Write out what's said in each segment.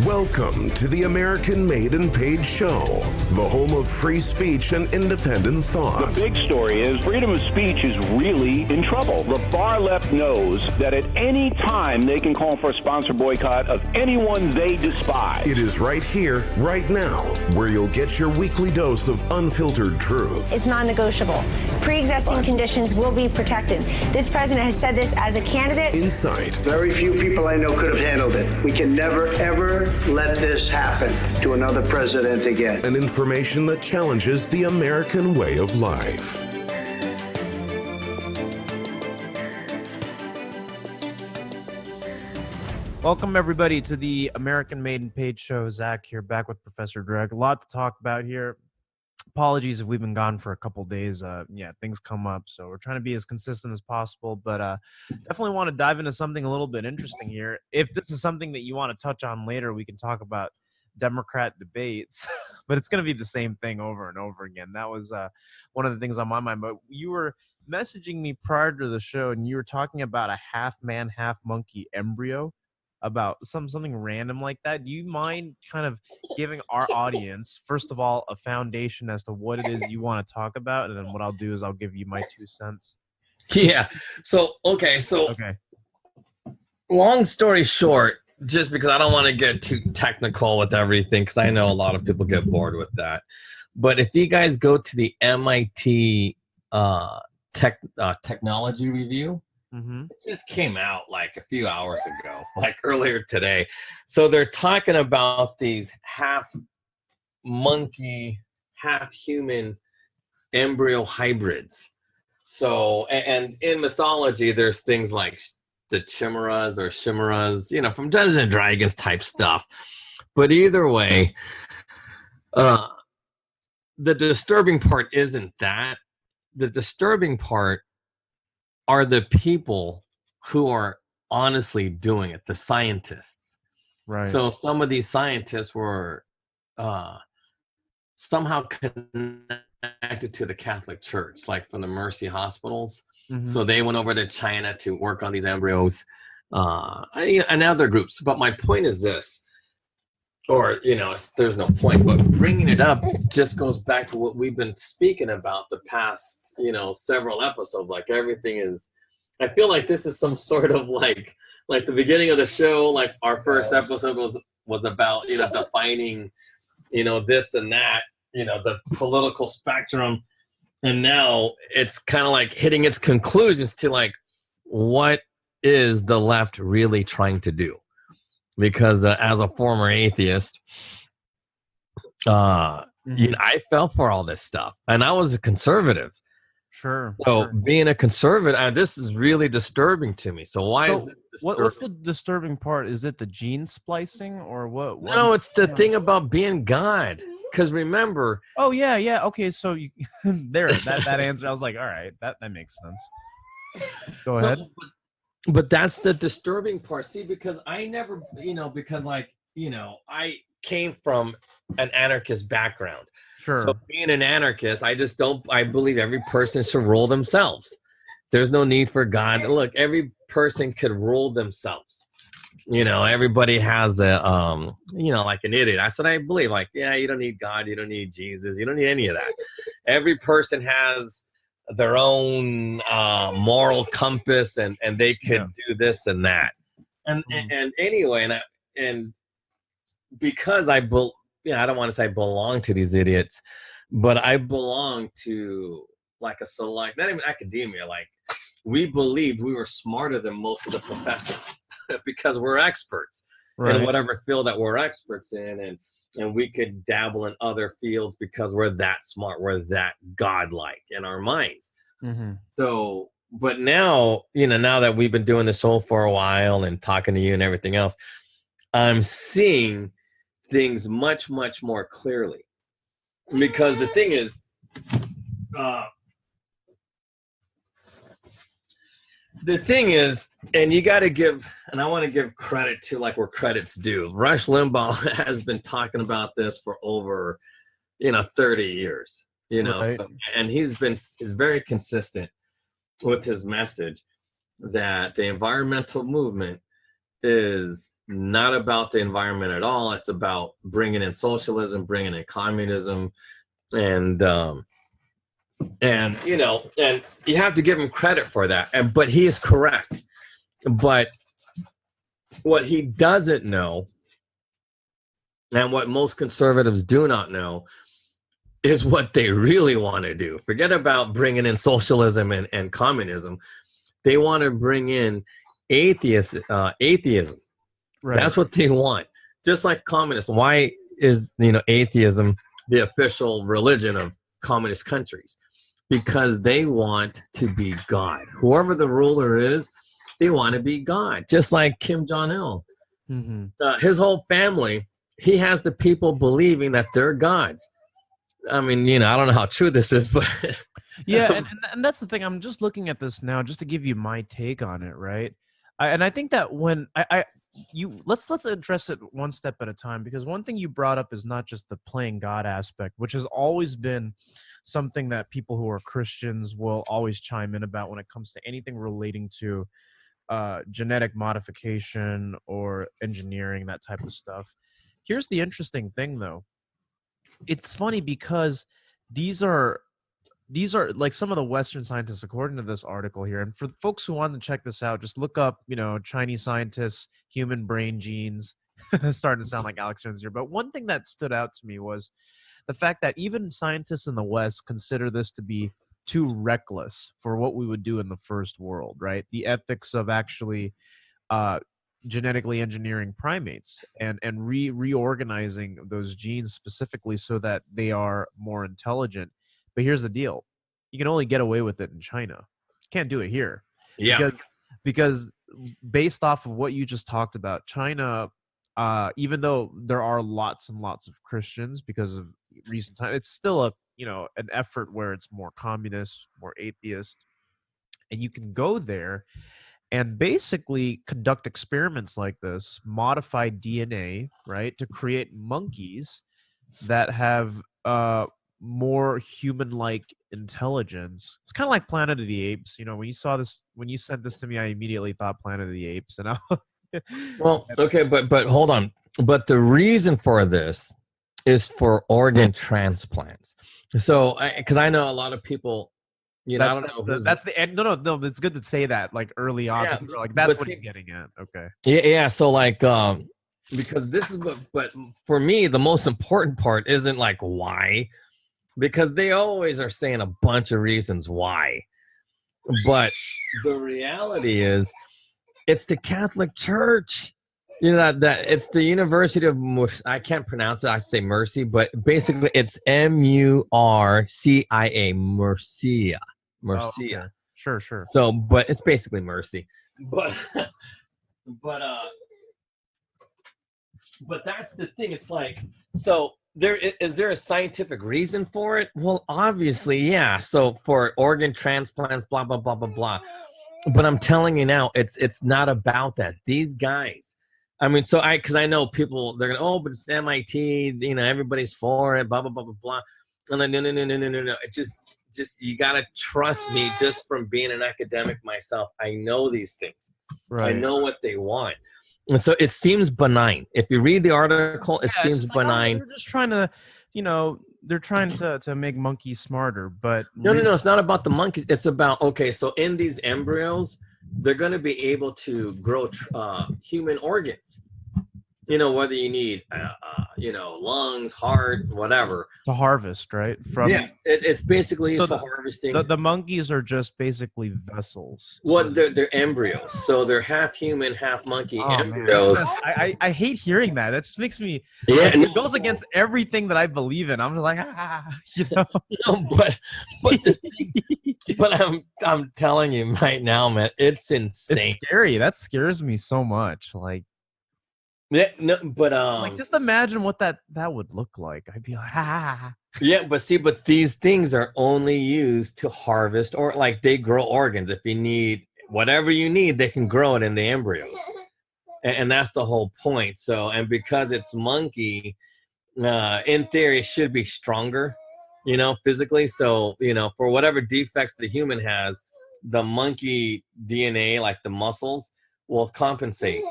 Welcome to the American Made and Paid Show, the home of free speech and independent thought. The big story is freedom of speech is really in trouble. The far left knows that at any time they can call for a sponsor boycott of anyone they despise. It is right here, right now, where you'll get your weekly dose of unfiltered truth. It's non-negotiable. Pre-existing conditions will be protected. This president has said this as a candidate. Insight. Very few people I know could have handled it. We can never, ever let this happen to another president again. And information that challenges the American way of life. Welcome, everybody, to the American Made and Paid Show. Zach here, back with Professor Dreg. A lot to talk about here. Apologies if we've been gone for a couple days. Things come up, so we're trying to be as consistent as possible, but definitely want to dive into something a little bit interesting here. If this is something that you want to touch on later, we can talk about Democrat debates, but it's going to be the same thing over and over again. That was one of the things on my mind, but you were messaging me prior to the show, and you were talking about a half-man, half-monkey embryo, about something random like that. Do you mind kind of giving our audience, first of all, a foundation as to what it is you want to talk about, and then what I'll do is I'll give you my 2 cents. Yeah. Okay. Long story short, just because I don't want to get too technical with everything, because I know a lot of people get bored with that. But if you guys go to the MIT technology review, it just came out like a few hours ago, like earlier today. So they're talking about these half monkey, half human embryo hybrids. So, and in mythology, there's things like the chimeras or chimeras, from Dungeons and Dragons type stuff. But either way, the disturbing part isn't that. The disturbing part are the people who are honestly doing it, the scientists. Right. So some of these scientists were somehow connected to the Catholic Church, like from the Mercy hospitals. So they went over to China to work on these embryos and other groups. But my point is this, or, there's no point, but bringing it up just goes back to what we've been speaking about the past, several episodes. Like everything is, I feel like this is some sort of like the beginning of the show, like our first episode was about, defining, this and that, the political spectrum. And now it's kind of like hitting its conclusions to like, what is the left really trying to do? Because as a former atheist, I fell for all this stuff, and I was a conservative. Sure. So being a conservative, this is really disturbing to me. So why is it disturbing? What's the disturbing part? Is it the gene splicing or what? No, it's the thing about being God. Because remember. Oh yeah. Okay, so you that answer. I was like, all right, that makes sense. Go ahead. But that's the disturbing part. See, because I never, I came from an anarchist background. Sure. So being an anarchist, I believe every person should rule themselves. There's no need for God. Look, every person could rule themselves. Everybody has like an idiot. That's what I believe. Like, yeah, you don't need God. You don't need Jesus. You don't need any of that. Every person has their own moral compass, and they could do this and that, and anyway, and because I don't want to say I belong to these idiots, but I belong to like a select, not even academia. Like we believed we were smarter than most of the professors because we're experts in whatever field that we're experts in, and we could dabble in other fields because we're that smart, we're that godlike in our minds. So, but now, now that we've been doing this show for a while and talking to you and everything else, I'm seeing things much, much more clearly. Because the thing is, and you got to give, and I want to give credit to like where credit's due. Rush Limbaugh has been talking about this for over, 30 years, Right. so, and he's very consistent with his message that the environmental movement is not about the environment at all. It's about bringing in socialism, bringing in communism, and you know, and you have to give him credit for that. But he is correct. But what he doesn't know, and what most conservatives do not know, is what they really want to do. Forget about bringing in socialism and communism. They want to bring in atheism. Right. That's what they want. Just like communists. Why is, you know, atheism the official religion of communist countries? Because they want to be God. Whoever the ruler is, they want to be God. Just like Kim Jong-il. His whole family, he has the people believing that they're gods. I mean, you know, I don't know how true this is, but yeah, and that's the thing. I'm just looking at this now, just to give you my take on it, right? And I think that when let's address it one step at a time, because one thing you brought up is not just the playing God aspect, which has always been something that people who are Christians will always chime in about when it comes to anything relating to genetic modification or engineering, that type of stuff. Here's the interesting thing, though. It's funny because these are like some of the Western scientists, according to this article here. And for folks who want to check this out, just look up, you know, Chinese scientists, human brain genes. Starting to sound like Alex Jones here. But one thing that stood out to me was the fact that even scientists in the West consider this to be too reckless for what we would do in the first world, right? The ethics of actually genetically engineering primates and reorganizing those genes specifically so that they are more intelligent. But here's the deal. You can only get away with it in China. You can't do it here. Yeah. Because based off of what you just talked about, China, even though there are lots and lots of Christians because of recent time, it's still an effort where it's more communist, more atheist. And you can go there and basically conduct experiments like this, modify DNA, right, to create monkeys that have more human-like intelligence. It's kind of like Planet of the Apes. You know, when you sent this to me, I immediately thought Planet of the Apes, and well, okay, but hold on. But the reason for this is for organ transplants. So, because I know a lot of people. You know, I don't know. That's the end. No. It's good to say that like early on. Yeah, so people are like, that's what he's getting at. Okay. Yeah. So like, because this is but for me, the most important part isn't like why, because they always are saying a bunch of reasons why. But the reality is, it's the Catholic Church. You know that it's the University of I can't pronounce it. I say Mercy, but basically it's Murcia, Murcia. Oh, okay. Sure. So, but it's basically Mercy. But that's the thing. It's like, so is there a scientific reason for it? Well, obviously, yeah. So for organ transplants, blah blah blah blah blah. But I'm telling you now, it's not about that. These guys. I mean, so because I know people, they're going, oh, but it's MIT, you know, everybody's for it, blah, blah, blah, blah, blah. And like, no. It just, you got to trust me just from being an academic myself. I know these things. Right. I know what they want. And so it seems benign. If you read the article, it seems benign. They're just trying to, you know, they're trying to make monkeys smarter, but. No. It's not about the monkeys. It's about, okay, so in these embryos, they're going to be able to grow human organs. You know, whether you need, you know, lungs, heart, whatever. To harvest, right? It's basically used for harvesting. The monkeys are just basically vessels. Well, they're embryos. So they're half human, half monkey embryos. I hate hearing that. That just makes me... Yeah, it goes against everything that I believe in. I'm just like, you know? No, but I'm telling you right now, man, it's insane. It's scary. That scares me so much. Like, yeah, no, but like just imagine what that would look like. I'd be like, Yeah, but these things are only used to harvest, or like they grow organs. If you need whatever you need, they can grow it in the embryos, and that's the whole point. So, and because it's monkey, in theory, it should be stronger, you know, physically. So, you know, for whatever defects the human has, the monkey DNA, like the muscles, will compensate.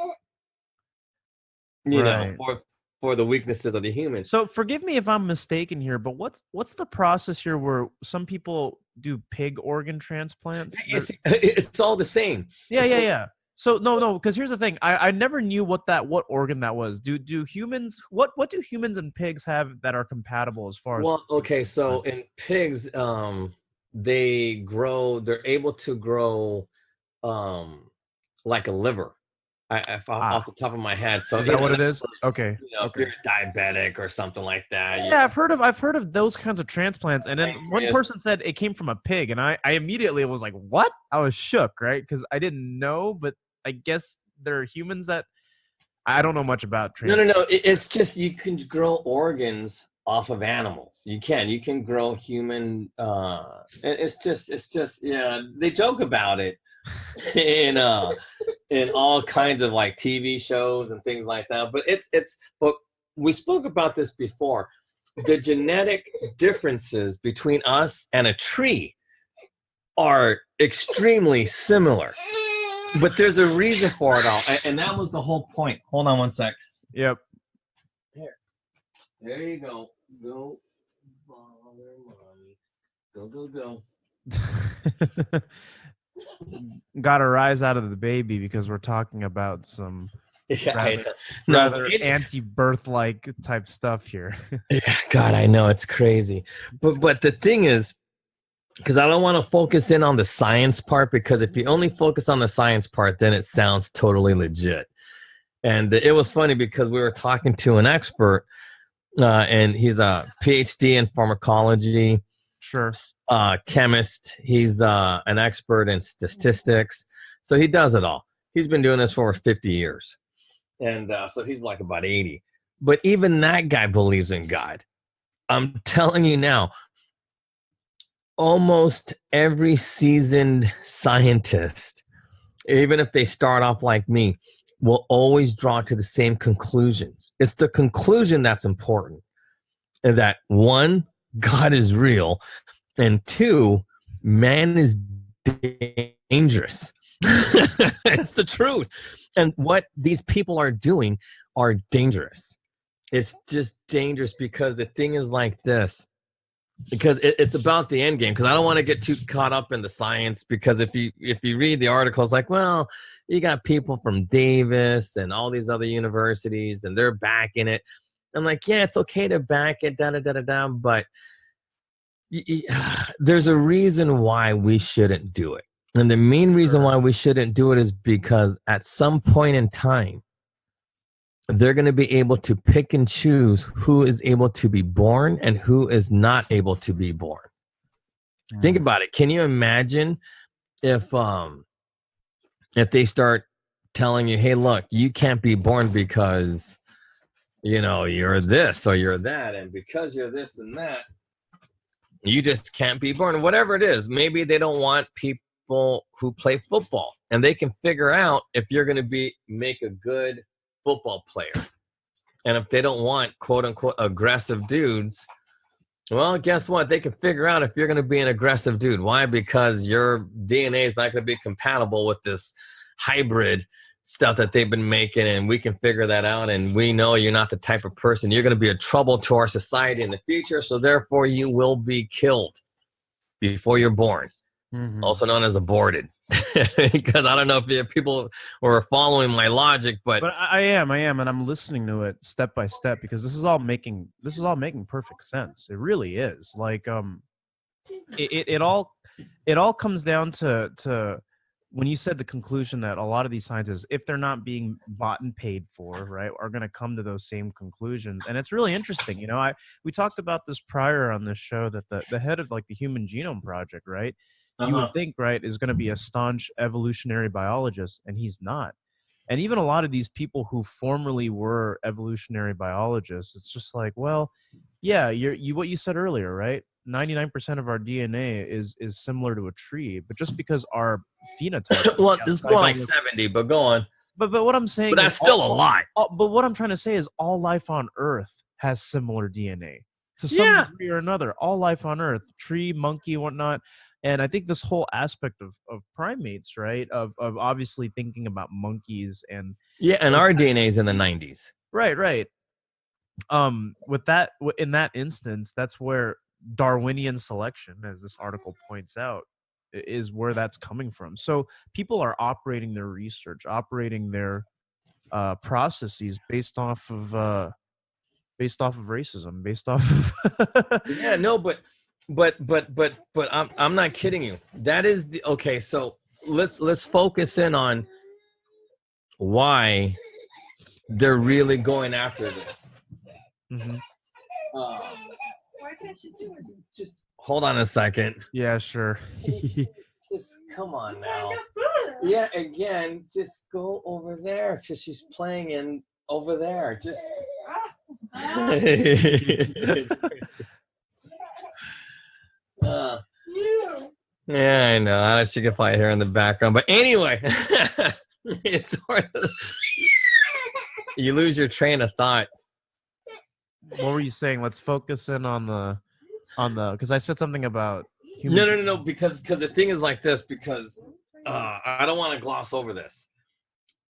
you know, Right. for the weaknesses of the human. So forgive me if I'm mistaken here, but what's the process here where some people do pig organ transplants? It's all the same. Yeah. So no, because here's the thing. I never knew what organ that was. Do humans what do humans and pigs have that are compatible as far as? Well, okay, so in pigs, they're able to grow like a liver. Off the top of my head. So Is that what it is? Okay. If you're diabetic or something like that. Yeah, I've heard of those kinds of transplants. And then one person said it came from a pig, and I immediately was like, what? I was shook, right? Because I didn't know, but I guess there are humans that I don't know much about transplants. No. It's just you can grow organs off of animals. You can grow human. It's just yeah. They joke about it in all kinds of like TV shows and things like that. But but we spoke about this before. The genetic differences between us and a tree are extremely similar. But there's a reason for it all. And that was the whole point. Hold on one sec. Yep. Here. There you go. Go bother mommy. Go. Got a rise out of the baby because we're talking about some rather anti-birth like type stuff here. Yeah, God, I know it's crazy. But the thing is, because I don't want to focus in on the science part, because if you only focus on the science part, then it sounds totally legit. And it was funny because we were talking to an expert, and he's a PhD in pharmacology. Sure. Chemist. He's an expert in statistics. So he does it all. He's been doing this for over 50 years. And so he's like about 80. But even that guy believes in God. I'm telling you now, almost every seasoned scientist, even if they start off like me, will always draw to the same conclusions. It's the conclusion that's important. And that one, God is real, and two, man is dangerous. It's the truth. And what these people are doing are dangerous. It's just dangerous because the thing is like this. Because it's about the end game. Because I don't want to get too caught up in the science. Because if you read the articles, like, well, you got people from Davis and all these other universities, and they're backing it. I'm like, yeah, it's okay to back it, but there's a reason why we shouldn't do it. And the main reason why we shouldn't do it is because at some point in time, they're going to be able to pick and choose who is able to be born and who is not able to be born. Think about it. Can you imagine if they start telling you, hey, look, you can't be born because you're this or you're that, and because you're this and that, you just can't be born. Whatever it is, maybe they don't want people who play football, and they can figure out if you're going to make a good football player. And if they don't want quote unquote aggressive dudes, well, guess what? They can figure out if you're going to be an aggressive dude. Why? Because your DNA is not going to be compatible with this hybrid stuff that they've been making, and we can figure that out, and we know you're not the type of person. You're going to be a trouble to our society in the future, so therefore you will be killed before you're born, also known as aborted. Because I don't know if people were following my logic, but I am, and I'm listening to it step by step, because this is all making perfect sense. It really is. Like it all comes down to when you said the conclusion that a lot of these scientists, if they're not being bought and paid for, right, are going to come to those same conclusions. And it's really interesting. We talked about this prior on this show, that the head of like the Human Genome Project, right, you would think, right, is going to be a staunch evolutionary biologist, and he's not. And even a lot of these people who formerly were evolutionary biologists, it's just like, well, yeah, what you said earlier, right? 99% of our DNA is similar to a tree, but just because our phenotype. Well, this is more like 70, but go on. But what I'm saying, but that's still a lot. But what I'm trying to say is, all life on Earth has similar DNA to some degree or another. All life on Earth, tree, monkey, whatnot. And I think this whole aspect of primates, right, of obviously thinking about monkeys and and our DNA is in the 90s. Right. In that instance, that's where Darwinian selection, as this article points out, is where that's coming from. So people are operating their research, operating their processes based off of racism, based off of Yeah, no, but I'm not kidding you. That is the okay. So let's focus in on why they're really going after this. Mhm. Why can't you do it? Just hold on a second. Yeah, sure. Just come on now. Yeah, again, just go over there because she's playing in over there. Just. Yeah, I know. She can probably hear in the background, but anyway, it's sort of you lose your train of thought. What were you saying? Let's focus in on the because I said something about No. Because the thing is like this. Because I don't want to gloss over this.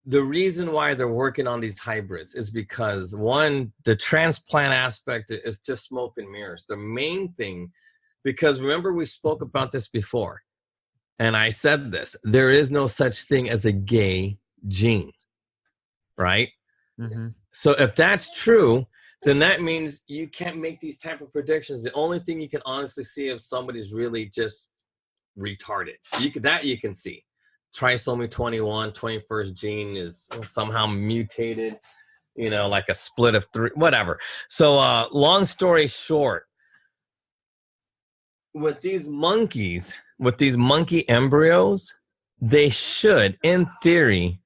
The reason why they're working on these hybrids is because one, the transplant aspect is just smoke and mirrors. The main thing, because remember we spoke about this before, and I said this: there is no such thing as a gay gene, right? Mm-hmm. So if that's true, then that means you can't make these type of predictions. The only thing you can honestly see if somebody's really just retarded, you can see. Trisomy 21, 21st gene is somehow mutated, like a split of 3, whatever. So long story short, with these monkey embryos, they should, in theory,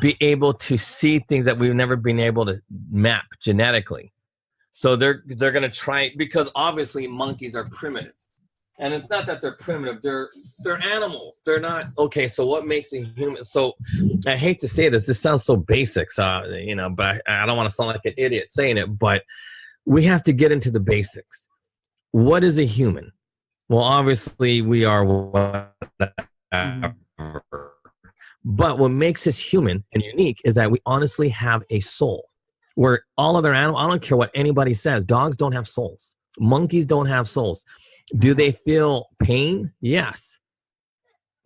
be able to see things that we've never been able to map genetically. So they're going to try, because obviously monkeys are primitive. And it's not that they're primitive, they're animals. They're not okay. So what makes a human? So I hate to say this sounds so basic, but I don't want to sound like an idiot saying it, but we have to get into the basics. What is a human? Well, obviously we are whatever. But what makes us human and unique is that we honestly have a soul. Where all other animals, I don't care what anybody says, dogs don't have souls. Monkeys don't have souls. Do they feel pain? Yes.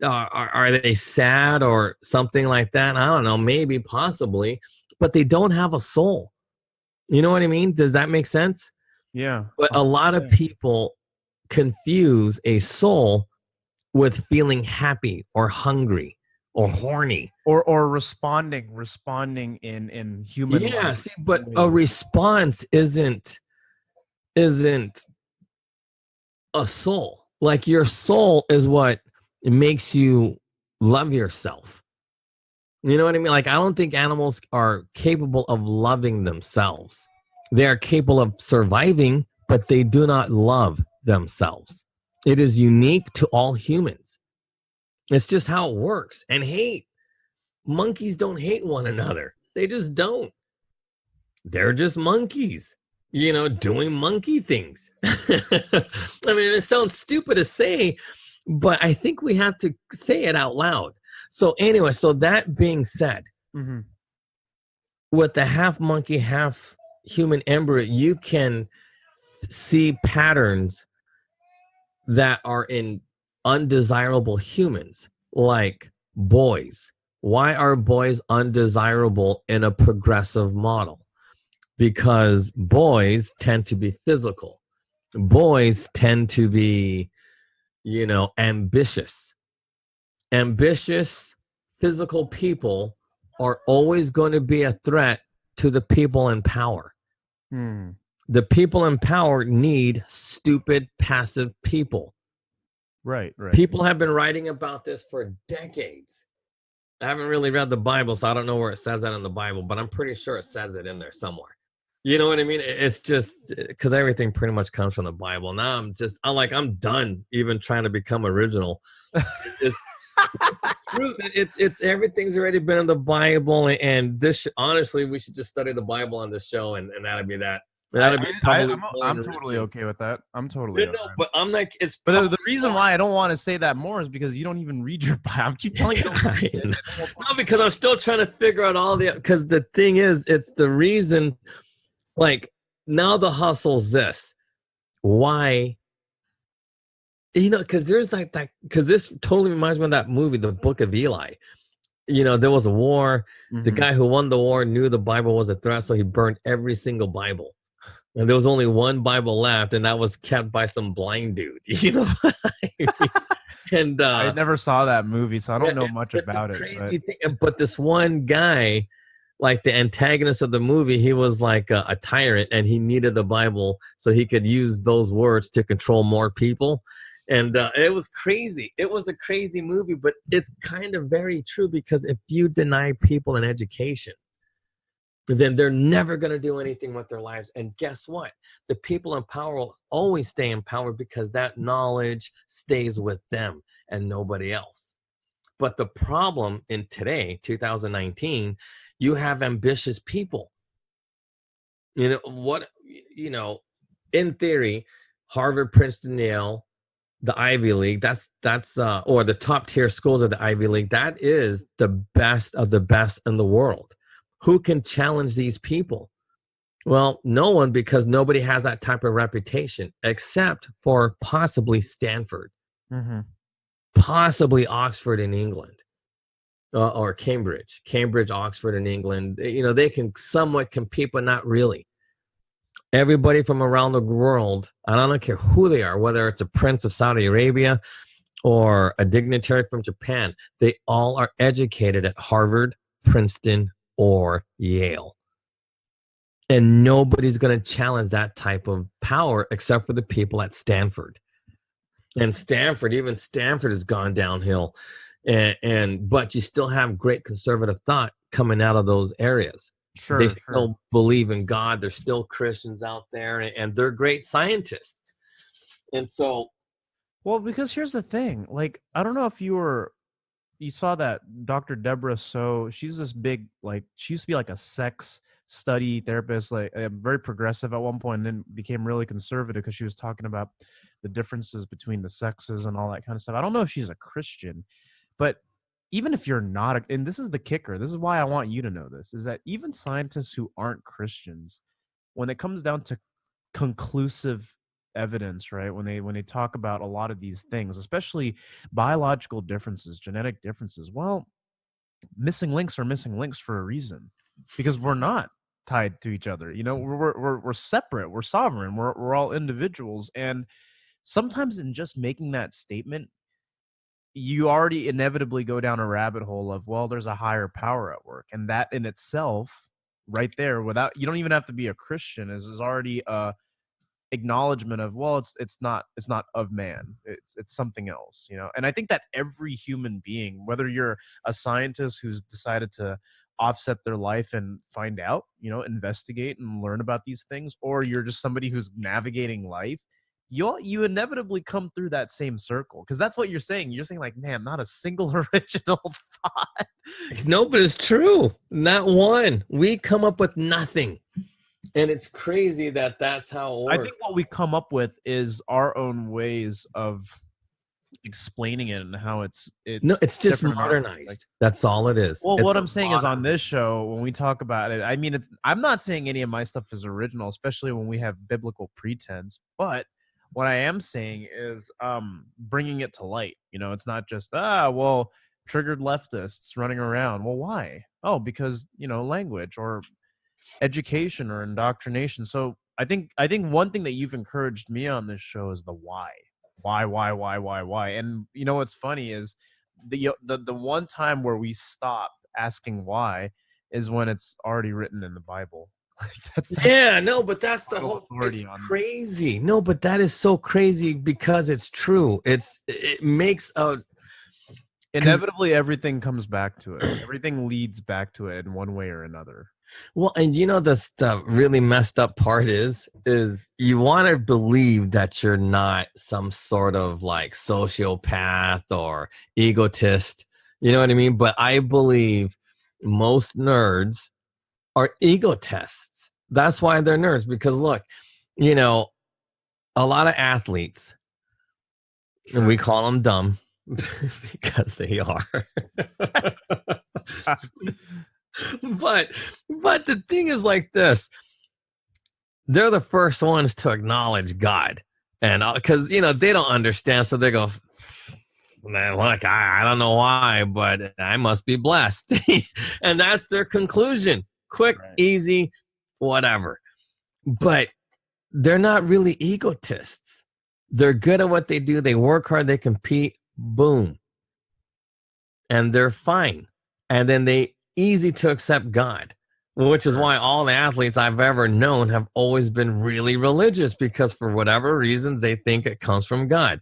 Are they sad or something like that? I don't know, maybe, possibly, but they don't have a soul. You know what I mean? Does that make sense? Yeah. But a lot of people confuse a soul with feeling happy or hungry or horny or responding in human life. See, but a response isn't a soul. Like your soul is what makes you love yourself. You know what I mean? Like I don't think animals are capable of loving themselves. They are capable of surviving, but they do not love themselves. It is unique to all humans. It's just how it works. And hate. Monkeys don't hate one another. They just don't. They're just monkeys, doing monkey things. I mean, it sounds stupid to say, but I think we have to say it out loud. So anyway, so that being said, mm-hmm. with the half monkey, half human embryo, you can see patterns that are in undesirable humans, like boys. Why are boys undesirable in a progressive model? Because boys tend to be physical. Boys tend to be, ambitious. Ambitious, physical people are always going to be a threat to the people in power. The people in power need stupid, passive people. Right. People have been writing about this for decades. I haven't really read the Bible, so I don't know where it says that in the Bible, but I'm pretty sure it says it in there somewhere. You know what I mean? It's just because everything pretty much comes from the Bible. Now I'm done even trying to become original. It's everything's already been in the Bible, and this honestly, we should just study the Bible on this show, and that'd be that. That'd be probably more I'm enriching. totally okay with that. I'm totally No, okay. but I'm like, it's. But the probably reason more- why I don't want to say that more is because you don't even read your Bible. I keep telling you. Don't read it. No, because I'm still trying to figure out all the. Because the thing is, it's the reason. Like now, the hustle's this. Why? You know, because there's like that. Because this totally reminds me of that movie, The Book of Eli. You know, there was a war. The guy who won the war knew the Bible was a threat, so he burned every single Bible. And there was only one Bible left, and that was kept by some blind dude. You know what I mean? And I never saw that movie, so I don't know much about it. Crazy thing. But this one guy, like the antagonist of the movie, he was like a tyrant, and he needed the Bible so he could use those words to control more people. And it was crazy. It was a crazy movie, but it's kind of very true, because if you deny people an education, then they're never going to do anything with their lives. And guess what? The people in power will always stay in power because that knowledge stays with them and nobody else. But the problem in today, 2019, you have ambitious people. You know, in theory, Harvard, Princeton, Yale, the Ivy League, that's or the top tier schools of the Ivy League, that is the best of the best in the world. Who can challenge these people? Well, no one, because nobody has that type of reputation except for possibly Stanford, possibly Oxford in England, or Cambridge, Oxford in England. You know, they can somewhat compete, but not really. Everybody from around the world, and I don't care who they are, whether it's a prince of Saudi Arabia or a dignitary from Japan, they all are educated at Harvard, Princeton, or Yale. And nobody's going to challenge that type of power except for the people at Stanford. And even Stanford has gone downhill. But you still have great conservative thought coming out of those areas. They still believe in God. There's still Christians out there, and they're great scientists. And so, well, because here's the thing. Like, I don't know if you saw that Dr. Deborah So, she's this big, like, she used to be like a sex study therapist, like very progressive at one point, and then became really conservative because she was talking about the differences between the sexes and all that kind of stuff. I don't know if she's a Christian, but even if you're not, and this is the kicker, this is why I want you to know this, is that even scientists who aren't Christians, when it comes down to conclusive evidence, right, when they talk about a lot of these things, especially biological differences, genetic differences, well, missing links are missing links for a reason, because we're not tied to each other. You know, we're separate, we're sovereign, we're all individuals. And sometimes in just making that statement, you already inevitably go down a rabbit hole of, well, there's a higher power at work. And that in itself, right there, without, you don't even have to be a Christian, is already a acknowledgement of, well, it's not of man, it's something else, you know. And I think that every human being, whether you're a scientist who's decided to offset their life and find out, you know, investigate and learn about these things, or you're just somebody who's navigating life, you inevitably come through that same circle, because that's what you're saying. You're saying, like, man, not a single original thought. No, but it's true. Not one. We come up with nothing. And it's crazy that that's how it works. I think what we come up with is our own ways of explaining it and how it's just modernized. Like, that's all it is. Well, what I'm saying is, on this show, when we talk about it, I mean, I'm not saying any of my stuff is original, especially when we have biblical pretense, but what I am saying is bringing it to light. You know, it's not just, well, triggered leftists running around. Well, why? Oh, because, you know, language or education or indoctrination. So I think one thing that you've encouraged me on this show is the why. Why? And you know what's funny is the one time where we stop asking why is when it's already written in the Bible. That's but that's the whole authority. It's crazy. No, but that is so crazy because it's true. It makes inevitably everything comes back to it. Everything leads back to it in one way or another. Well, and you know, the really messed up part is you want to believe that you're not some sort of like sociopath or egotist. You know what I mean? But I believe most nerds are egotists. That's why they're nerds. Because look, a lot of athletes, and we call them dumb because they are. but the thing is like this. They're the first ones to acknowledge God. And because, they don't understand. So they go, man, look, I don't know why, but I must be blessed. And that's their conclusion. Quick, easy, whatever. But they're not really egotists. They're good at what they do. They work hard. They compete. Boom. And they're fine. And then they easy to accept God, which is why all the athletes I've ever known have always been really religious, because for whatever reasons, they think it comes from God.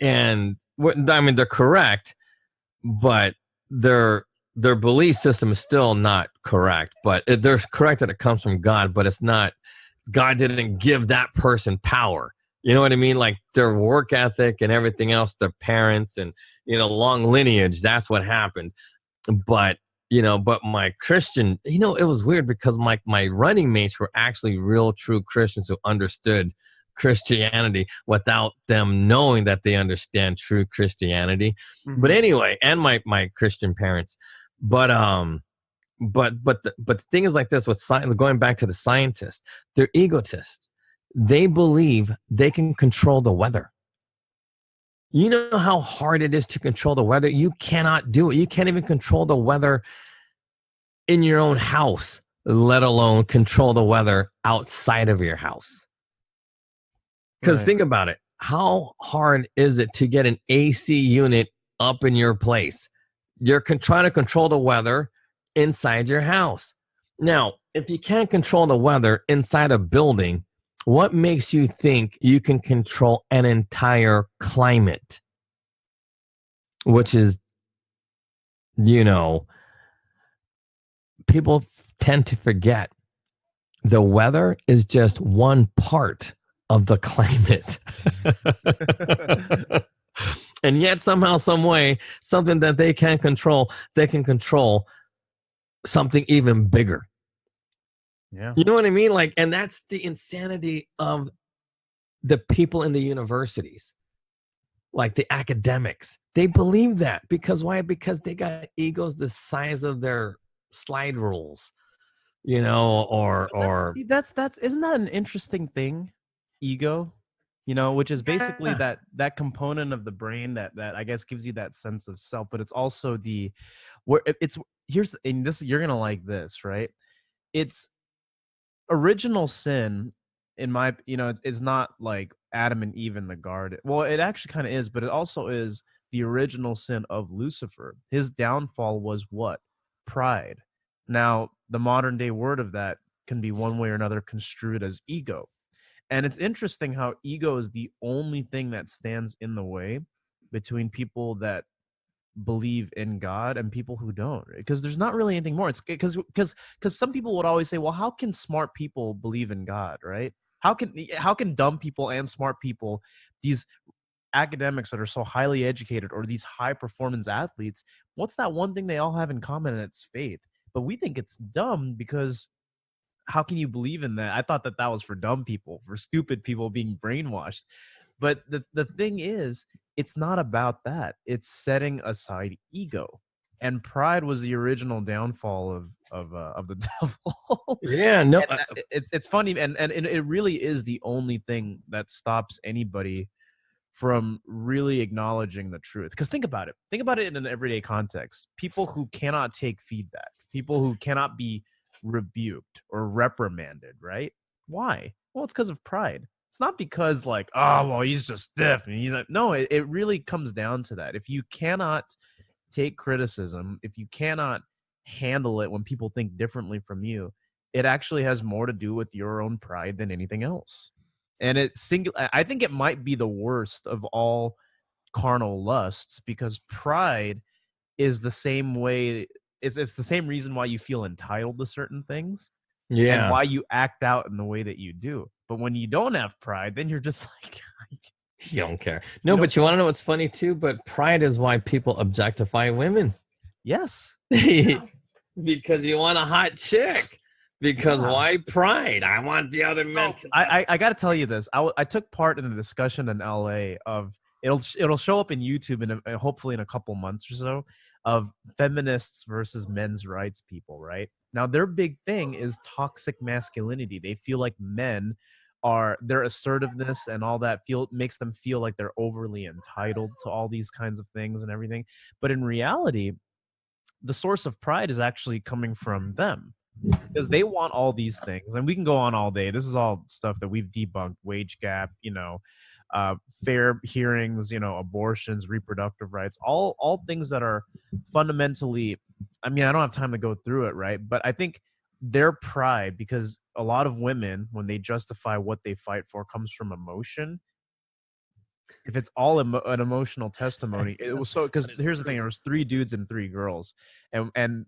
And they're correct, but their belief system is still not correct. But they're correct that it comes from God, but it's not. God didn't give that person power. You know what I mean? Like their work ethic and everything else, their parents and, long lineage, that's what happened. But, but my Christian, it was weird because my running mates were actually real, true Christians who understood Christianity without them knowing that they understand true Christianity. Mm-hmm. But anyway, and my Christian parents. But the thing is like this with going back to the scientists, they're egotists. They believe they can control the weather. You know how hard it is to control the weather? You cannot do it. You can't even control the weather in your own house, let alone control the weather outside of your house. Because think about it. How hard is it to get an AC unit up in your place? You're trying to control the weather inside your house. Now, if you can't control the weather inside a building, what makes you think you can control an entire climate? Which is, people tend to forget the weather is just one part of the climate. And yet somehow, some way, something that they can control something even bigger. Yeah. You know what I mean? Like, and that's the insanity of the people in the universities, like the academics. They believe that because why? Because they got egos the size of their slide rules, or that's isn't that an interesting thing? Ego, which is basically that component of the brain that I guess gives you that sense of self, but it's also you're gonna like this, right? It's original sin in my, it's not like Adam and Eve in the garden. Well, it actually kind of is, but it also is the original sin of Lucifer. His downfall was what? Pride. Now, the modern day word of that can be one way or another construed as ego. And it's interesting how ego is the only thing that stands in the way between people that believe in God and people who don't, because there's not really anything more. It's because some people would always say, well, how can smart people believe in God, right? How can dumb people and smart people, these academics that are so highly educated or these high performance athletes, what's that one thing they all have in common? And it's faith. But we think it's dumb because how can you believe in that? I thought that was for dumb people, for stupid people being brainwashed. But the thing is, it's not about that. It's setting aside ego, and pride was the original downfall of the devil. Yeah, no, it's funny, and it really is the only thing that stops anybody from really acknowledging the truth. Because think about it in an everyday context. People who cannot take feedback, people who cannot be rebuked or reprimanded, right? Why? Well, it's because of pride. It's not because like, oh, well, he's just stiff. And he's like, no, it really comes down to that. If you cannot take criticism, if you cannot handle it when people think differently from you, it actually has more to do with your own pride than anything else. And I think it might be the worst of all carnal lusts, because pride is the same way. It's the same reason why you feel entitled to certain things. Yeah. And why you act out in the way that you do. But when you don't have pride, then you're just like, you don't care. No, but you want to know what's funny too? But pride is why people objectify women. Yes. Because you want a hot chick. Because Yeah. why pride? I want the other men to. I got to tell you this. I took part in a discussion in LA of it'll show up in YouTube and hopefully in a couple months or so of feminists versus men's rights people. Right now, their big thing is toxic masculinity. They feel like men are their assertiveness and all that makes them feel like they're overly entitled to all these kinds of things and everything. But in reality, the source of pride is actually coming from them because they want all these things, and we can go on all day. This is all stuff that we've debunked: wage gap, fair hearings, abortions, reproductive rights, all things that are fundamentally. I mean, I don't have time to go through it, right? But I think their pride, because a lot of women, when they justify what they fight for, comes from emotion. If it's all an emotional testimony, it was so. Because here's the thing: there was 3 dudes and 3 girls, and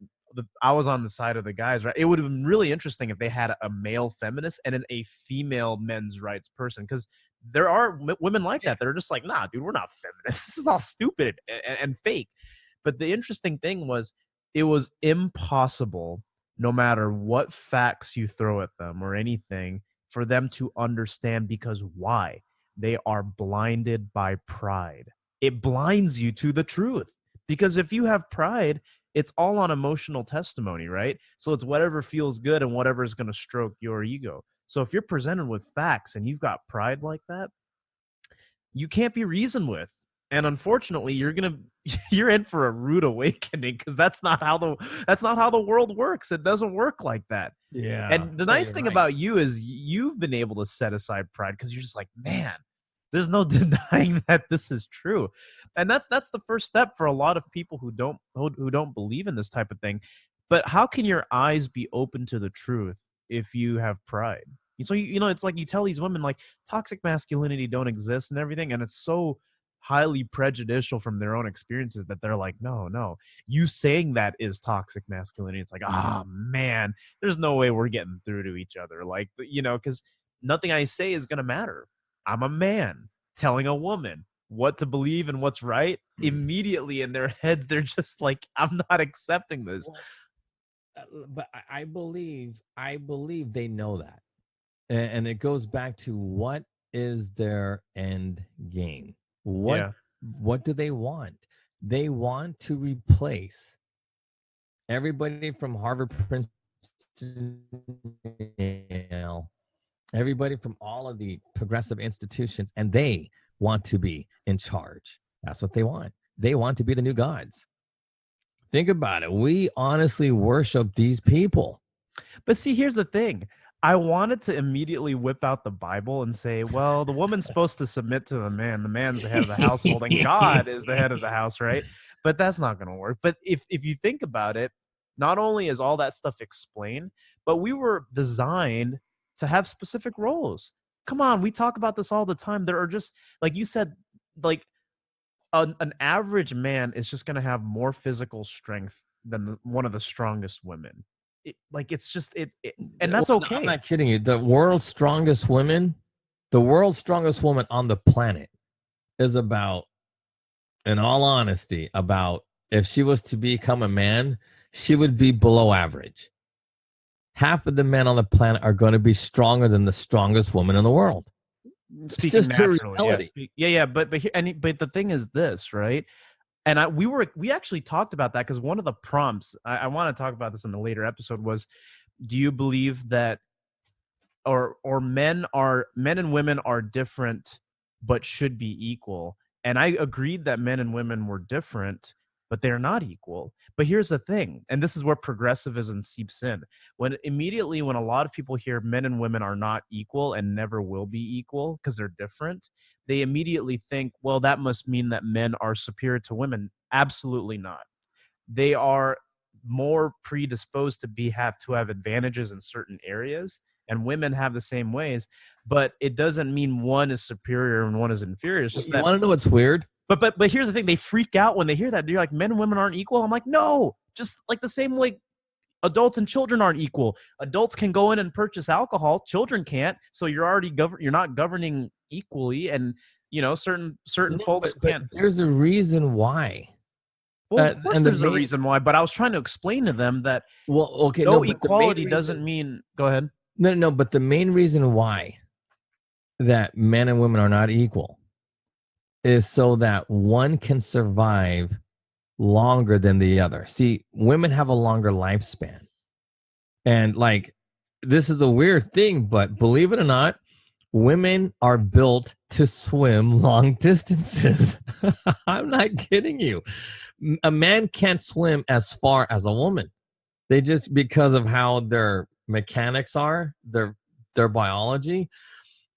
I was on the side of the guys, right? It would have been really interesting if they had a male feminist and then a female men's rights person, because there are women like that. They're just like, nah, dude, we're not feminists. This is all stupid and fake. But the interesting thing was, it was impossible, no matter what facts you throw at them or anything, for them to understand. Because why? They are blinded by pride. It blinds you to the truth. Because if you have pride, it's all on emotional testimony, right? So it's whatever feels good and whatever is going to stroke your ego. So if you're presented with facts and you've got pride like that, you can't be reasoned with. And unfortunately, you're in for a rude awakening, because that's not how the world works. It doesn't work like that. Yeah. And the nice thing about you is you've been able to set aside pride, because you're just like, man, there's no denying that this is true. And that's the first step for a lot of people who don't believe in this type of thing. But how can your eyes be open to the truth if you have pride? So it's like you tell these women like toxic masculinity don't exist and everything, and it's so highly prejudicial from their own experiences that they're like, no, you saying that is toxic masculinity. It's like, man, there's no way we're getting through to each other, like, because nothing I say is gonna matter. I'm a man telling a woman what to believe and what's right. Immediately in their heads, they're just like, I'm not accepting this. But I believe they know that. And it goes back to, what is their end game? What do they want? They want to replace everybody from Harvard, Princeton, Yale, everybody from all of the progressive institutions, and they want to be in charge. That's what they want. They want to be the new gods. Think about it. We honestly worship these people. But see, here's the thing. I wanted to immediately whip out the Bible and say, well, the woman's supposed to submit to the man. The man's the head of the household, and God is the head of the house, right? But that's not going to work. But if you think about it, not only is all that stuff explained, but we were designed to have specific roles. Come on, we talk about this all the time. There are just, like you said, like an average man is just going to have more physical strength than one of the strongest women. And that's okay. I'm not kidding you. The world's strongest woman on the planet is about, in all honesty, about, if she was to become a man, she would be below average. Half of the men on the planet are going to be stronger than the strongest woman in the world. Speaking naturally, but the thing is this, right? And we actually talked about that, because one of the prompts, I want to talk about this in a later episode, was, do you believe that or men and women are different but should be equal? And I agreed that men and women were different, but they're not equal. But here's the thing, and this is where progressivism seeps in. When a lot of people hear men and women are not equal and never will be equal because they're different, they immediately think, well, that must mean that men are superior to women. Absolutely not. They are more predisposed to have advantages in certain areas, and women have the same ways, but it doesn't mean one is superior and one is inferior. It's just you want to know what's weird? But here's the thing: they freak out when they hear that. They're like, men and women aren't equal. I'm like, no, just like the same way adults and children aren't equal. Adults can go in and purchase alcohol. Children can't. So you're not governing equally, and certain folks can't. There's a reason why. Well, of course and there's a reason why, but I was trying to explain to them that no equality doesn't mean. Go ahead. No, but the main reason why that men and women are not equal is so that one can survive longer than the other. See, women have a longer lifespan. And like, this is a weird thing, but believe it or not, women are built to swim long distances. I'm not kidding you. A man can't swim as far as a woman. They just, because of how their mechanics are, their biology,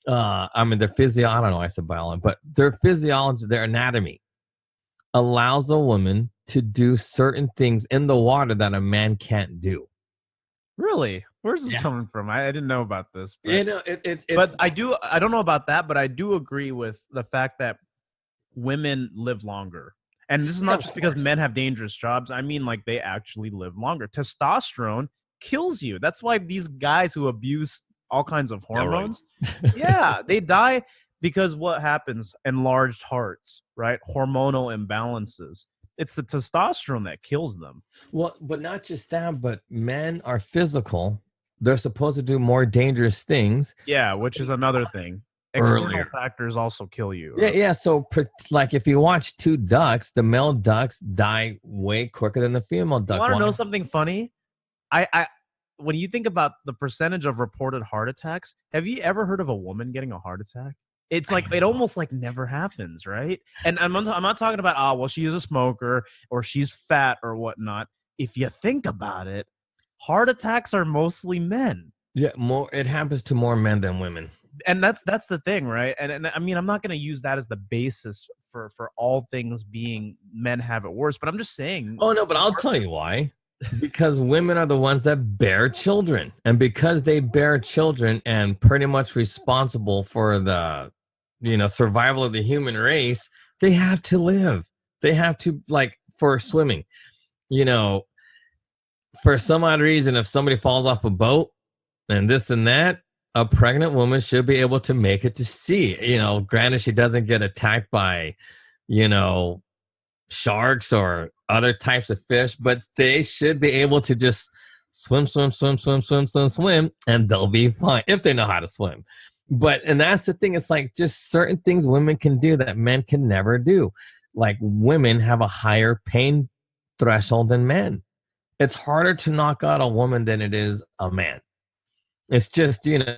their physio. I don't know. I said biology, but their physiology, their anatomy allows a woman to do certain things in the water that a man can't do. Really? Where's this coming from? I didn't know about this. But, it's. But I don't know about that, but I do agree with the fact that women live longer. And this is not just because men have dangerous jobs. I mean, like, they actually live longer. Testosterone kills you. That's why these guys who abuse all kinds of hormones, they die because what happens? Enlarged hearts, right? Hormonal imbalances. It's the testosterone that kills them. Well, but not just that, but men are physical. They're supposed to do more dangerous things. Yeah, which is another thing. External factors also kill you. Yeah. So, like, if you watch two ducks, the male ducks die way quicker than the female duck. You want to know something funny? I when you think about the percentage of reported heart attacks, have you ever heard of a woman getting a heart attack? It's like it almost like never happens, right? And I'm not talking about well, she's a smoker or she's fat or whatnot. If you think about it, heart attacks are mostly men. Yeah, more. It happens to more men than women. And that's the thing, right? And I mean, I'm not going to use that as the basis for all things being men have it worse, but I'm just saying. Oh no, but I'll tell you why. Because women are the ones that bear children, and because they bear children and pretty much responsible for the survival of the human race, they have to live. They have to, like, for swimming, for some odd reason, if somebody falls off a boat and this and that, a pregnant woman should be able to make it to sea. Granted, she doesn't get attacked by, sharks or other types of fish, but they should be able to just swim, and they'll be fine if they know how to swim. And that's the thing. It's like just certain things women can do that men can never do. Like, women have a higher pain threshold than men. It's harder to knock out a woman than it is a man. It's just, and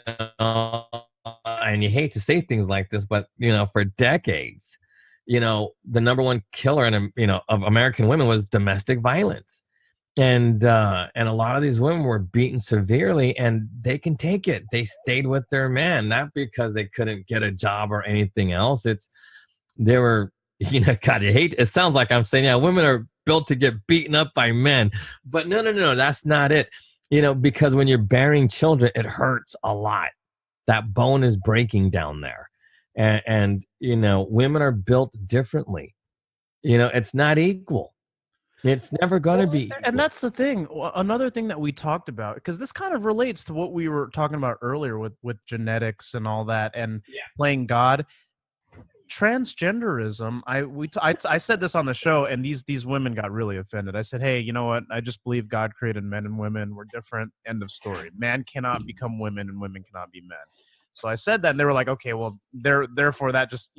you hate to say things like this, but, for decades, the number one killer of American women was domestic violence. And a lot of these women were beaten severely, and they can take it. They stayed with their man, not because they couldn't get a job or anything else. They were, God, you hate, it sounds like I'm saying, women are built to get beaten up by men, but no, that's not it. Because when you're bearing children, it hurts a lot. That bone is breaking down there. And women are built differently. It's not equal. It's never going to be equal. And that's the thing. Another thing that we talked about, because this kind of relates to what we were talking about earlier with genetics and all that and playing God. Transgenderism, I said this on the show, and these women got really offended. I said, hey, you know what? I just believe God created men and women. We're different. End of story. Man cannot become women, and women cannot be men. So I said that, and they were like, okay, well, therefore that just,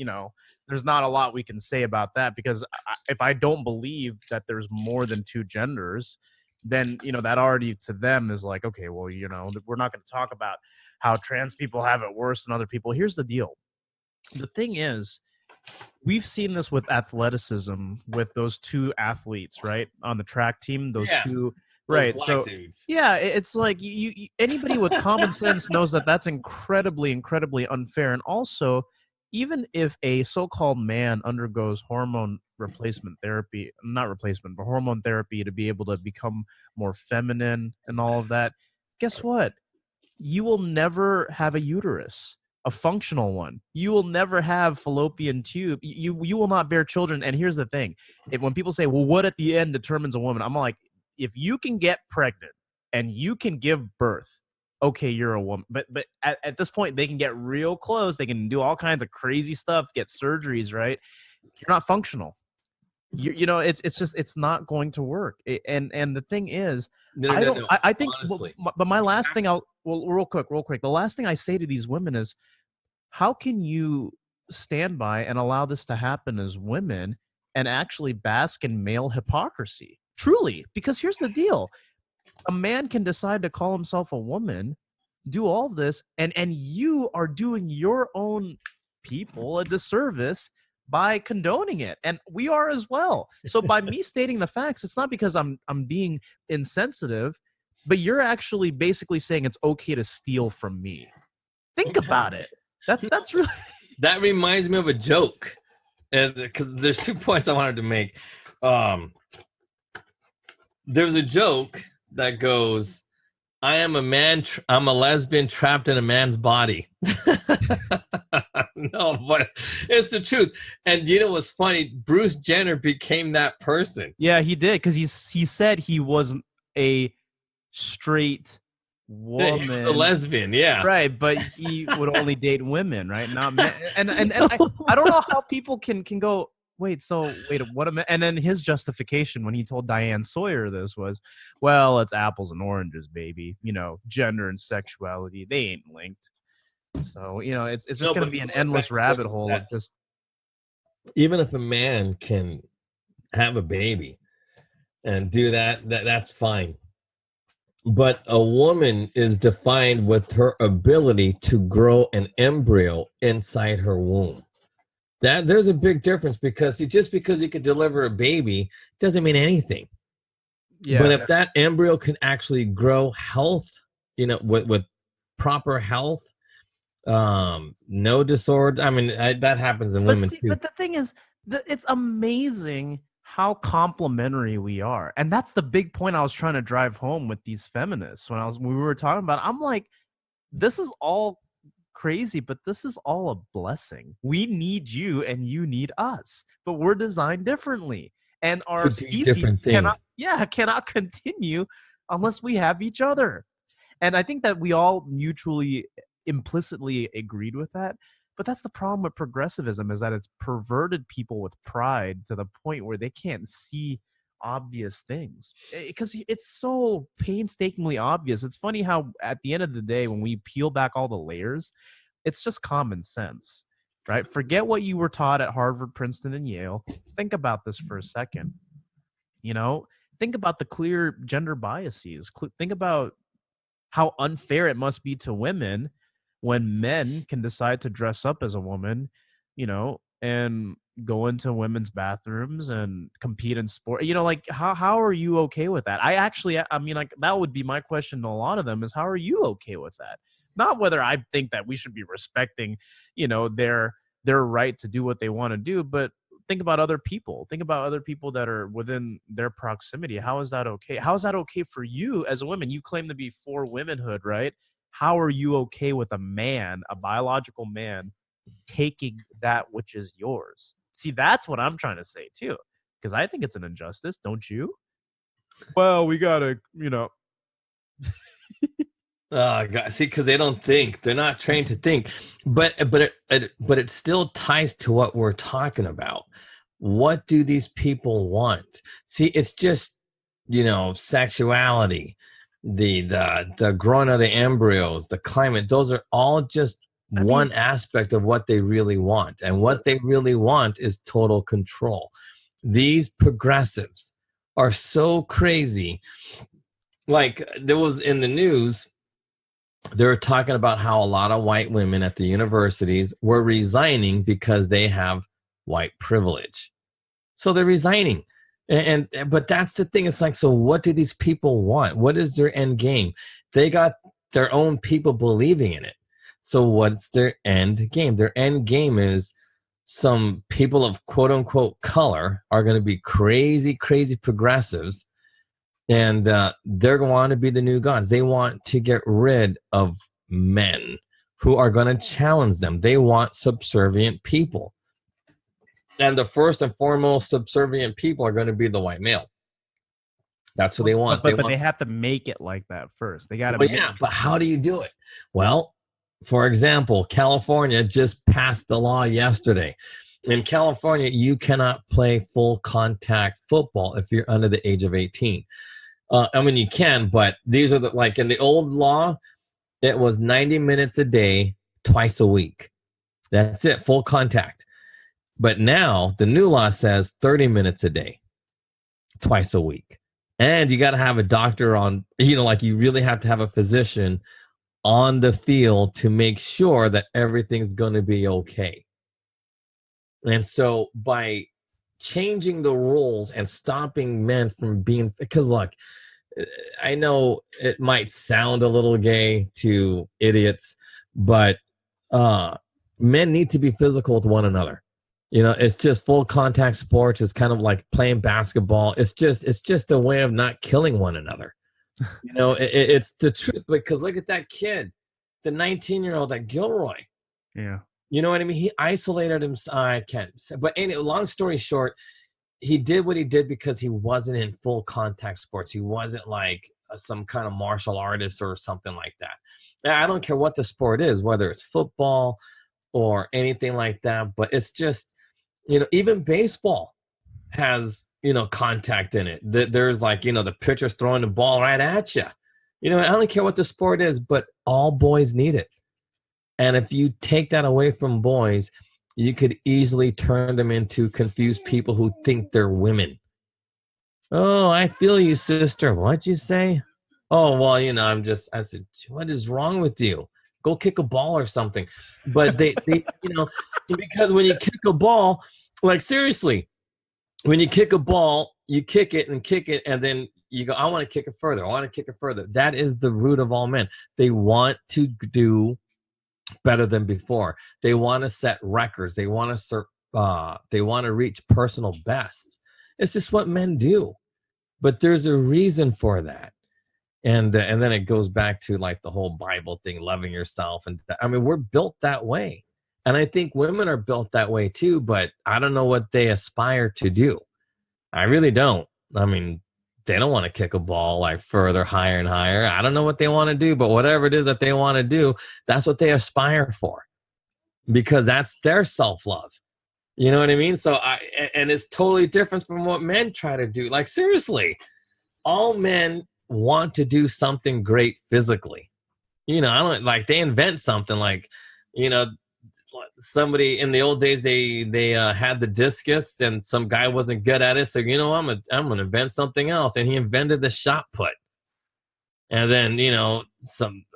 there's not a lot we can say about that, because if I don't believe that there's more than two genders, then, that already to them is like, okay, well, we're not going to talk about how trans people have it worse than other people. Here's the deal. The thing is, we've seen this with athleticism with those two athletes, right, on the track team, those two, right? So dudes. It's like you anybody with common sense knows that that's incredibly unfair. And also, even if a so-called man undergoes hormone replacement therapy, not replacement, but hormone therapy to be able to become more feminine and all of that, guess what? You will never have a uterus. A functional one. You will never have fallopian tube. You will not bear children. And here's the thing. When people say, well, what at the end determines a woman? I'm like, if you can get pregnant and you can give birth, okay, you're a woman. But at this point, they can get real close. They can do all kinds of crazy stuff, get surgeries, right? You're not functional. You know, it's just it's not going to work. And the thing is, No, I no, don't. no. I think. Honestly, But my last thing, real quick. The last thing I say to these women is, how can you stand by and allow this to happen as women and actually bask in male hypocrisy? Truly, because here's the deal: a man can decide to call himself a woman, do all this, and you are doing your own people a disservice by condoning it, and we are as well. So by me stating the facts, it's not because I'm being insensitive, but you're actually basically saying it's okay to steal from me. Think about it. That's really that reminds me of a joke, and because there's 2 points I wanted to make. There's a joke that goes, I am a man, I'm a lesbian trapped in a man's body. No, but it's the truth. And you know what's funny? Bruce Jenner became that person. Yeah, he did, because he said he wasn't a straight woman. He was a lesbian, yeah. Right, but he would only date women, right? Not men. And I don't know how people can go, wait, what a man. And then his justification when he told Diane Sawyer this was, well, it's apples and oranges, baby. You know, gender and sexuality, they ain't linked. So, you know, it's just going to be an endless rabbit hole of just. Even if a man can have a baby and do that's fine. But a woman is defined with her ability to grow an embryo inside her womb. That there's a big difference, because just because you could deliver a baby doesn't mean anything. Yeah. But if that embryo can actually grow health, you know, with proper health, no disorder. I mean, that happens in women too. But the thing is, it's amazing how complementary we are, and that's the big point I was trying to drive home with these feminists when we were talking about it. I'm like, this is all crazy, but this is all a blessing. We need you and you need us, but we're designed differently, and our species cannot continue unless we have each other. And I think that we all mutually implicitly agreed with that. But that's the problem with progressivism, is that it's perverted people with pride to the point where they can't see obvious things, because it's so painstakingly obvious. It's funny how at the end of the day, when we peel back all the layers, it's just common sense, right? Forget what you were taught at Harvard, Princeton, and Yale. Think about this for a second. You know, think about the clear gender biases. Think about how unfair it must be to women when men can decide to dress up as a woman, you know, and go into women's bathrooms and compete in sport. You know, like, how are you okay with that? I mean, like, that would be my question to a lot of them, is how are you okay with that? Not whether I think that we should be respecting, you know, their right to do what they want to do, but think about other people. Think about other people that are within their proximity. How is that okay? How is that okay for you as a woman? You claim to be for womanhood, right? How are you okay with a man, a biological man, taking that which is yours? See, that's what I'm trying to say too, because I think it's an injustice, don't you? Well, we gotta, you know. Oh God! See, because they don't think, they're not trained to think. But it still ties to what we're talking about. What do these people want? See, it's just, you know, sexuality, the growing of the embryos, the climate. Those are all just one aspect of what they really want, and what they really want is total control. These progressives are so crazy. Like, there was in the news, they were talking about how a lot of white women at the universities were resigning because they have white privilege. So they're resigning. But that's the thing. It's like, so what do these people want? What is their end game? They got their own people believing in it. So what's their end game? Their end game is some people of quote unquote color are going to be crazy, crazy progressives. And they're going to want to be the new gods. They want to get rid of men who are going to challenge them. They want subservient people. And the first and foremost subservient people are going to be the white male. That's what they want. But they have to make it like that first. They got to. But how do you do it? Well, for example, California just passed a law yesterday. In California, you cannot play full contact football if you're under the age of 18. I mean, you can, but these are like in the old law, it was 90 minutes a day, twice a week. That's it, full contact. But now the new law says 30 minutes a day, twice a week. And you got to have a doctor on, like you really have to have a physician on the field to make sure that everything's going to be okay. And so by changing the rules and stopping men from being, because look, I know it might sound a little gay to idiots, but men need to be physical with one another. It's just full contact sports. It's kind of like playing basketball. It's just a way of not killing one another. It's the truth, because look at that kid, the 19-year-old, that Gilroy. Yeah. You know what I mean? He isolated himself. I can't say, but anyway, long story short, he did what he did because he wasn't in full contact sports. He wasn't like some kind of martial artist or something like that. Now, I don't care what the sport is, whether it's football or anything like that, but it's just, even baseball has, contact in it. There's like, the pitcher's throwing the ball right at you. I don't care what the sport is, but all boys need it. And if you take that away from boys, you could easily turn them into confused people who think they're women. Oh, I feel you, sister. What'd you say? Oh, well, I said, what is wrong with you? Go kick a ball or something. But they because when you kick a ball, like seriously, when you kick a ball, you kick it, and then you go, I want to kick it further. I want to kick it further. That is the root of all men. They want to do better than before. They want to set records. They want to reach personal best. It's just what men do. But there's a reason for that. And then it goes back to like the whole Bible thing, loving yourself. And I mean, we're built that way. And I think women are built that way too, but I don't know what they aspire to do. I really don't. I mean, they don't want to kick a ball like further, higher and higher. I don't know what they want to do, but whatever it is that they want to do, that's what they aspire for, because that's their self-love. You know what I mean? So and it's totally different from what men try to do. Like seriously, all men want to do something great physically. I don't like, they invent something like, somebody in the old days, they had the discus and some guy wasn't good at it. So, I'm going to invent something else. And he invented the shot put. And then,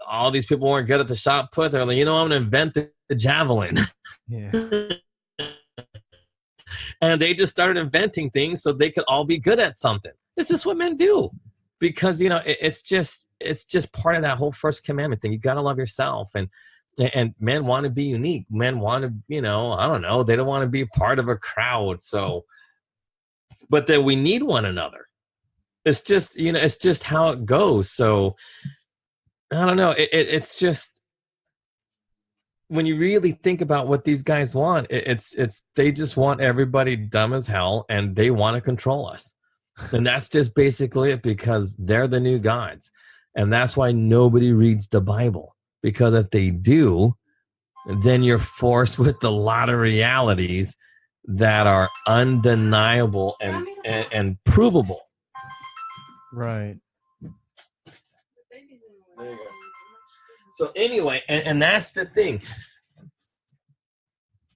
all these people weren't good at the shot put. They're like, I'm going to invent the javelin. Yeah. And they just started inventing things so they could all be good at something. This is what men do. Because, it's just part of that whole first commandment thing. You got to love yourself. And men want to be unique. Men want to, I don't know. They don't want to be part of a crowd. So, but then we need one another. It's just, it's just how it goes. So I don't know. It's just, when you really think about what these guys want, they just want everybody dumb as hell, and they want to control us. And that's just basically it, because they're the new gods. And that's why nobody reads the Bible. Because if they do, then you're forced with a lot of realities that are undeniable and provable. Right. There you go. So anyway, and that's the thing.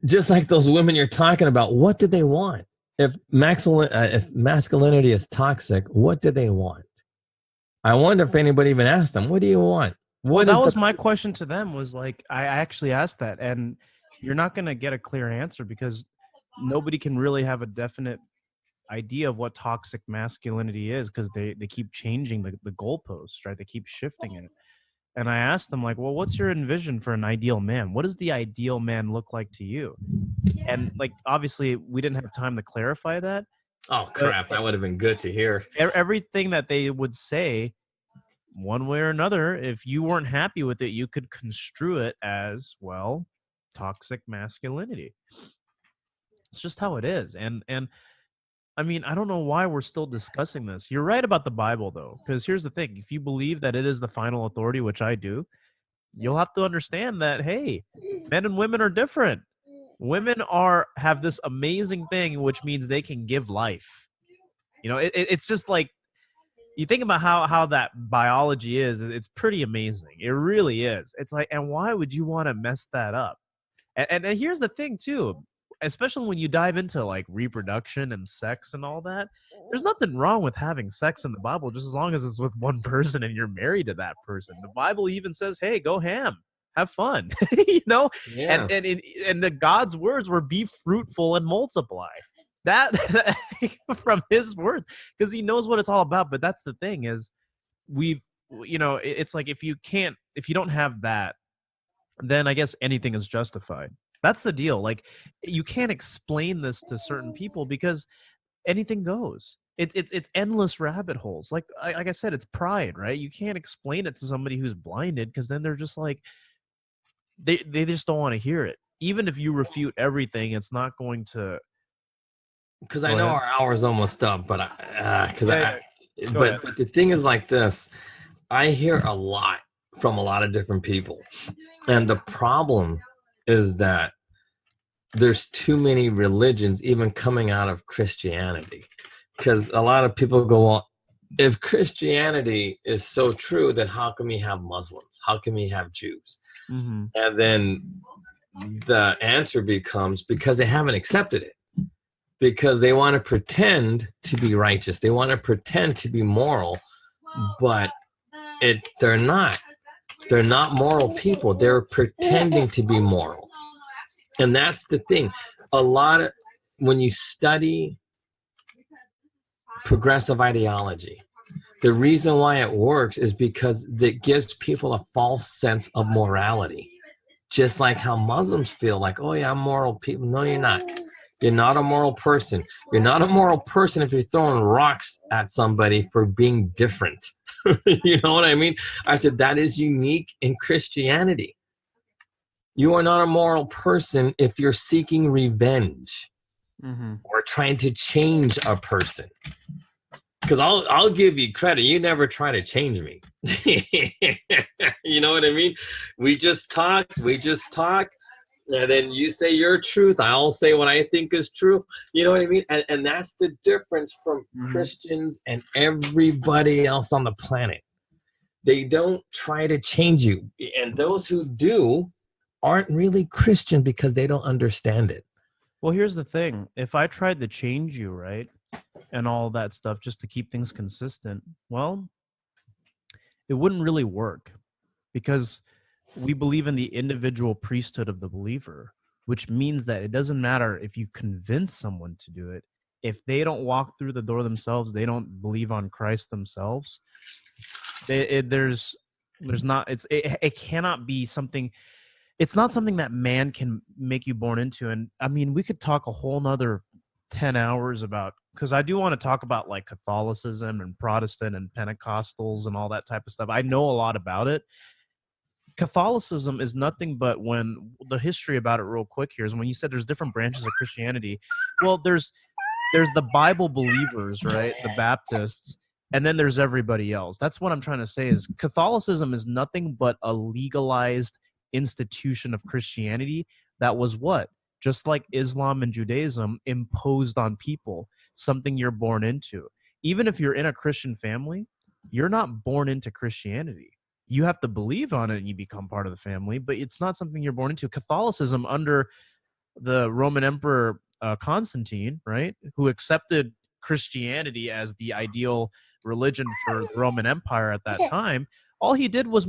Just like those women you're talking about, what do they want? If masculinity is toxic, what do they want? I wonder if anybody even asked them, what do you want? That was my question to them, was like, I actually asked that, and you're not going to get a clear answer because nobody can really have a definite idea of what toxic masculinity is, because they keep changing the goalposts, right? They keep shifting it. And I asked them, like, well, what's your envision for an ideal man? What does the ideal man look like to you? And like, obviously we didn't have time to clarify that. Oh crap, that would have been good to hear. Everything that they would say, one way or another, if you weren't happy with it, you could construe it as, well, toxic masculinity. It's just how it is. And I mean, I don't know why we're still discussing this. You're right about the Bible, though, because here's the thing. If you believe that it is the final authority, which I do, you'll have to understand that, hey, men and women are different. Women have this amazing thing, which means they can give life. You know, it's just like, you think about how that biology is, it's pretty amazing. It really is. It's like, and why would you want to mess that up? And here's the thing too, especially when you dive into like reproduction and sex and all that, there's nothing wrong with having sex in the Bible, just as long as it's with one person and you're married to that person. The Bible even says, hey, go ham, have fun. You know. Yeah. And the God's words were, be fruitful and multiply. That from his words, because he knows what it's all about. But that's the thing, is it's like, if you don't have that, then I guess anything is justified. That's the deal. Like, you can't explain this to certain people because anything goes. It's endless rabbit holes. Like I said, it's pride, right? You can't explain it to somebody who's blinded, because then they're just like, they just don't want to hear it. Even if you refute everything, it's not going to. Because I know our hour's almost up, but but the thing is like this. I hear a lot from a lot of different people, and the problem is that there's too many religions even coming out of Christianity, because a lot of people go, well, if Christianity is so true, then how can we have Muslims? How can we have Jews? Mm-hmm. And then the answer becomes, because they haven't accepted it, because they want to pretend to be righteous, they want to pretend to be moral, but they're not moral people. They're pretending to be moral. And that's the thing. When you study progressive ideology, the reason why it works is because it gives people a false sense of morality. Just like how Muslims feel like, oh yeah, I'm moral people. No, you're not. You're not a moral person. You're not a moral person if you're throwing rocks at somebody for being different. You know what I mean? I said that is unique in Christianity. You are not a moral person if you're seeking revenge or trying to change a person. Because I'll give you credit. You never try to change me. You know what I mean? We just talk. And then you say your truth. I'll say what I think is true. You know what I mean? And that's the difference from Christians and everybody else on the planet. They don't try to change you. And those who do aren't really Christian because they don't understand it. Well, here's the thing. If I tried to change you, right, and all that stuff just to keep things consistent, well, it wouldn't really work, because we believe in the individual priesthood of the believer, which means that it doesn't matter if you convince someone to do it. If they don't walk through the door themselves, they don't believe on Christ themselves, it cannot be something. It's not something that man can make you born into. And I mean, we could talk a whole nother 10 hours about, because I do want to talk about like Catholicism and Protestant and Pentecostals and all that type of stuff. I know a lot about it. Catholicism is nothing but, when the history about it real quick here is, when you said there's different branches of Christianity, well, there's the Bible believers, right? The Baptists, and then there's everybody else. That's what I'm trying to say, is Catholicism is nothing but a legalized institution of Christianity that was what? Just like Islam and Judaism, imposed on people, something you're born into. Even if you're in a Christian family, you're not born into Christianity. You have to believe on it and you become part of the family, but it's not something you're born into. Catholicism, under the Roman Emperor Constantine, right, who accepted Christianity as the ideal religion for the Roman Empire at that time, all he did was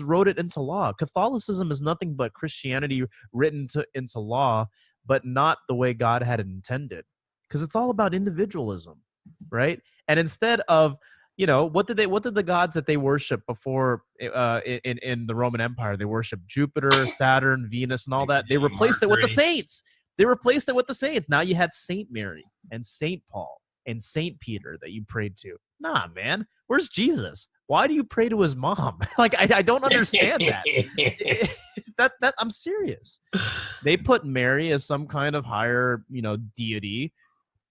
wrote it into law. Catholicism is nothing but Christianity written into law, but not the way God had it intended, because it's all about individualism, right? And instead of, what did the gods that they worship before in the Roman Empire? They worshiped Jupiter, Saturn, Venus, and all that. They replaced it with the saints. Now you had Saint Mary and Saint Paul and Saint Peter that you prayed to. Nah, man, where's Jesus? Why do you pray to his mom? Like, I don't understand that. that I'm serious. They put Mary as some kind of higher, deity.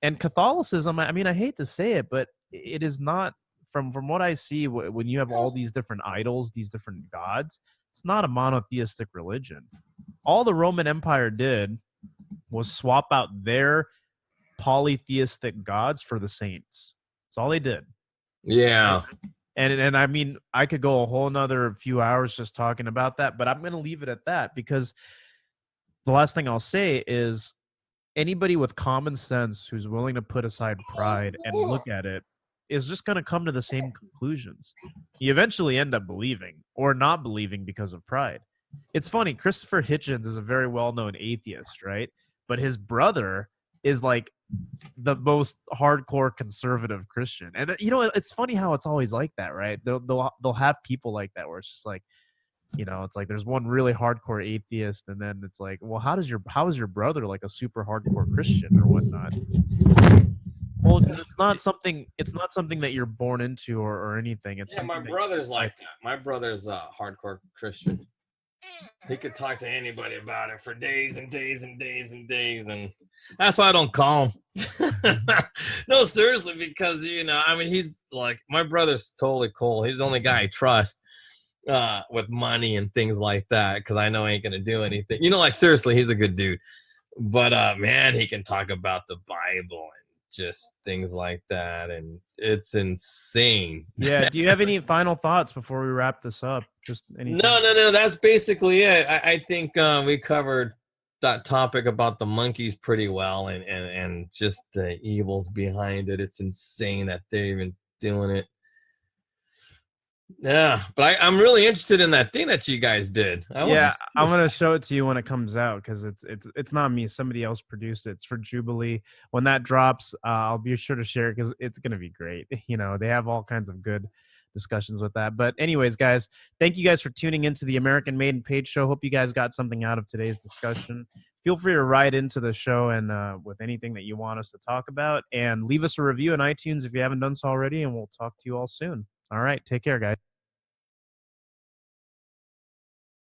And Catholicism, I mean, I hate to say it, but it is not, from what I see, when you have all these different idols, these different gods, it's not a monotheistic religion. All the Roman Empire did was swap out their polytheistic gods for the saints. That's all they did. Yeah. And I mean, I could go a whole nother few hours just talking about that, but I'm going to leave it at that, because the last thing I'll say is anybody with common sense who's willing to put aside pride and look at it is just going to come to the same conclusions. You eventually end up believing or not believing because of pride. It's funny, Christopher Hitchens is a very well-known atheist, right? But his brother is like the most hardcore conservative Christian. And you know, it's funny how it's always like that, right? They'll have people like that where it's just like, you know, it's like there's one really hardcore atheist, and then it's like, well, how is your brother like a super hardcore Christian or whatnot? Well, because it's not something that you're born into or anything. It's my brother's like that. My brother's a hardcore Christian. He could talk to anybody about it for days and days and days and days, and that's why I don't call him. No, seriously, because you know, I mean, he's like, my brother's totally cool. He's the only guy I trust with money and things like that, because I know he ain't gonna do anything. You know, like seriously, he's a good dude. But man, he can talk about the Bible and just things like that, and it's insane. Yeah. Do you have any final thoughts before we wrap this up? Just anything? No. That's basically it. I think we covered that topic about the monkeys pretty well, and just the evils behind it. It's insane that they're even doing it. Yeah, but I'm really interested in that thing that you guys did. I'm gonna show it to you when it comes out, because it's not me. Somebody else produced it. It's for Jubilee. When that drops, I'll be sure to share it, because it's gonna be great. You know, they have all kinds of good discussions with that. But anyways, guys, thank you guys for tuning into the American Maiden Page Show. Hope you guys got something out of today's discussion. Feel free to write into the show and with anything that you want us to talk about, and leave us a review on iTunes if you haven't done so already, and we'll talk to you all soon. All right, take care, guys.